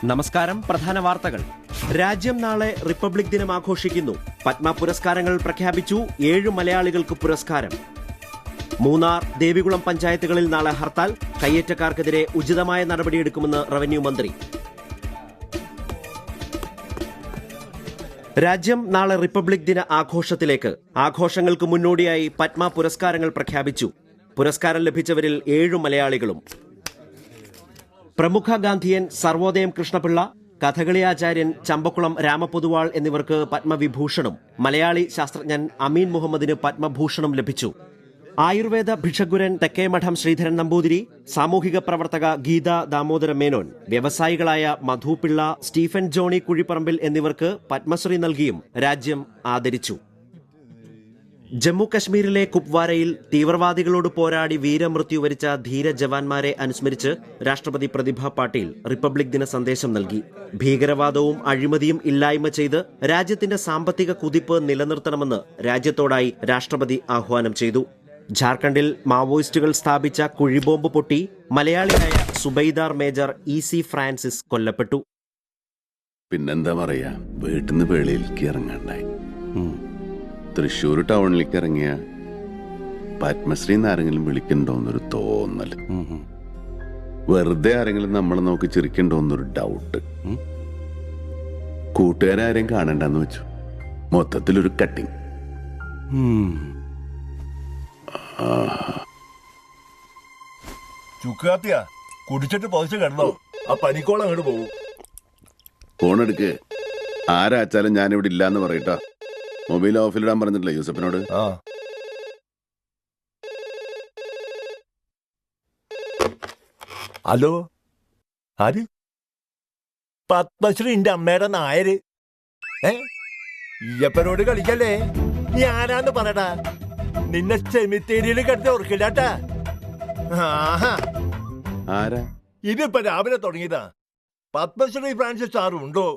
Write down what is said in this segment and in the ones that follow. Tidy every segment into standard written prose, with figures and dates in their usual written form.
നമസ്കാരം. പ്രധാന വാർത്തകൾ. രാജ്യം നാളെ റിപ്പബ്ലിക് ദിനം ആഘോഷിക്കുന്നു. പത്മ പുരസ്കാരങ്ങൾ പ്രഖ്യാപിച്ചു. 7 മലയാളികൾക്ക് പുരസ്കാരം. മൂന്നാർ, ദേവികുളം പഞ്ചായത്തുകളിൽ നാളെ ഹർത്താൽ. കയ്യേറ്റക്കാർക്കെതിരെ ഉചിതമായ നടപടിയെടുക്കുമെന്ന് റവന്യൂ മന്ത്രി. രാജ്യം നാളെ റിപ്പബ്ലിക് ദിന ആഘോഷത്തിലേക്ക്. ആഘോഷങ്ങൾക്ക് മുന്നോടിയായി പത്മ പുരസ്കാരങ്ങൾ പ്രഖ്യാപിച്ചു. പുരസ്കാരം ലഭിച്ചവരിൽ 7 മലയാളികളും. പ്രമുഖ ഗാന്ധിയൻ സർവോദയം കൃഷ്ണപിള്ള, കഥകളി ആചാര്യൻ ചമ്പക്കുളം രാമപൊതുവാൾ എന്നിവർക്ക് പത്മവിഭൂഷണും മലയാളി ശാസ്ത്രജ്ഞൻ അമീൻ മുഹമ്മദിന് പത്മഭൂഷണും ലഭിച്ചു. ആയുർവേദ ഭിഷഗ്വരൻ തെക്കേമഠം ശ്രീധരൻ നമ്പൂതിരി, സാമൂഹിക പ്രവർത്തക ഗീത ദാമോദര മേനോൻ, വ്യവസായികളായ മധുപിള്ള, സ്റ്റീഫൻ ജോണി കുഴിപ്പറമ്പിൽ എന്നിവർക്ക് പത്മശ്രീ നൽകിയും രാജ്യം ആദരിച്ചു. ജമ്മു കശ്മീരിലെ കുപ്വാരയിൽ തീവ്രവാദികളോട് പോരാടി വീരമൃത്യു വരിച്ച ധീര ജവാന്മാരെ അനുസ്മരിച്ച് രാഷ്ട്രപതി പ്രതിഭ പാട്ടീൽ റിപ്പബ്ലിക് ദിന സന്ദേശം നൽകി. ഭീകരവാദവും അഴിമതിയും ഇല്ലായ്മ ചെയ്ത് രാജ്യത്തിന്റെ സാമ്പത്തിക കുതിപ്പ് നിലനിർത്തണമെന്ന് രാജ്യത്തോടായി രാഷ്ട്രപതി ആഹ്വാനം ചെയ്തു. ജാർഖണ്ഡിൽ മാവോയിസ്റ്റുകൾ സ്ഥാപിച്ച കുഴിബോംബ് പൊട്ടി മലയാളിയായ സുബൈദാർ മേജർ EC ഫ്രാൻസിസ് കൊല്ലപ്പെട്ടു. പിന്നെന്താ പറയാ, വീട്ടിന്ന് വെളിയിലേക്ക് ഇറങ്ങണ്ടായി. തൃശ്ശൂർ ടൗണിലേക്ക് ഇറങ്ങിയ പത്മശ്രീ ആരെങ്കിലും വിളിക്കണ്ടോന്നൊരു തോന്നല്, വെറുതെ ആരെങ്കിലും നമ്മളെ നോക്കി ചിരിക്കണ്ടോന്നൊരു ഡൗട്ട്, കൂട്ടുകാരും കാണണ്ടെന്ന് വെച്ചു. മൊത്തത്തിലൊരു കട്ടിങ്. ചുക്കാത്തിയാ കുടിച്ചിട്ട് പൊതിച്ച് കിടന്നോ? ആ പനിക്കോളം അങ്ങോട്ട് പോകും. ഫോണെടുക്ക്. ആരാച്ചാലും ഞാനിവിടെ ഇല്ലാന്ന് പറയട്ടാ. മൊബൈൽ ഓഫിലിടാൻ പറഞ്ഞിട്ടില്ല യൂസഫിനോട്. ഹലോ, ആര്? പത്മശ്രീന്റെ അമ്മയുടെ നായര്. ഈയപ്പനോട് കളിക്കല്ലേ? നീ ആരാന്ന് പറയടാ. നിന്നെ സെമിത്തേരിയിൽ കിടത്തി ഓർക്കില്ലാട്ടാ. ആരാ? ഇതിപ്പോ രാവിലെ തുടങ്ങിയതാ. പത്മശ്രീ ഫ്രാൻസിസ് സാർ ഉണ്ടോ?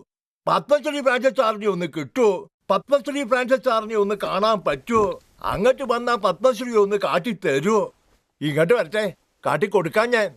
പത്മശ്രീ ഫ്രാൻസിസ് സാറിനെ ഒന്ന് കിട്ടുമോ? പത്മശ്രീ ഫ്രാൻസിസ് സാറിനെ ഒന്ന് കാണാൻ പറ്റുമോ? അങ്ങോട്ട് വന്നാ പത്മശ്രീ ഒന്ന് കാട്ടി തരുമോ? ഇങ്ങോട്ട് വരട്ടെ, കാട്ടി കൊടുക്കാൻ ഞാൻ.